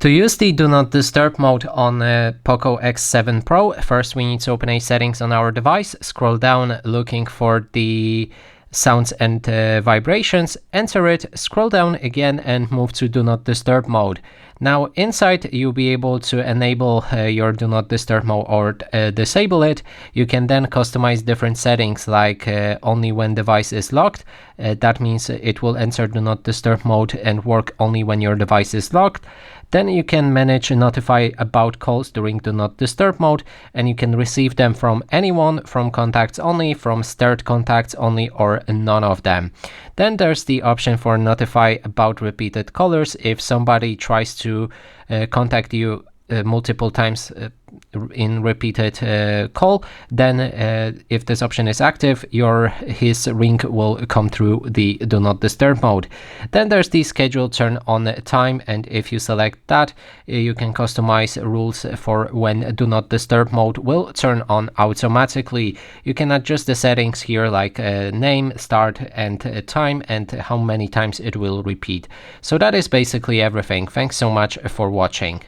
To use the Do Not Disturb mode on Poco X7 Pro, first we need to open a settings on our device, scroll down looking for the sounds and vibrations, enter it, scroll down again and move to Do Not Disturb mode. Now inside you'll be able to enable your Do Not Disturb mode or disable it. You can then customize different settings like only when device is locked. That means it will enter Do Not Disturb mode and work only when your device is locked. Then you can manage and notify about calls during Do Not Disturb mode, and you can receive them from anyone, from contacts only, from stirred contacts only, or none of them. Then there's the option for notify about repeated callers. If somebody tries to contact you multiple times in repeated call, then if this option is active, his ring will come through the Do Not Disturb mode. Then there's the schedule turn on time, and if you select that, you can customize rules for when Do Not Disturb mode will turn on automatically. You can adjust the settings here like name, start, and time, and how many times it will repeat. So that is basically everything. Thanks so much for watching.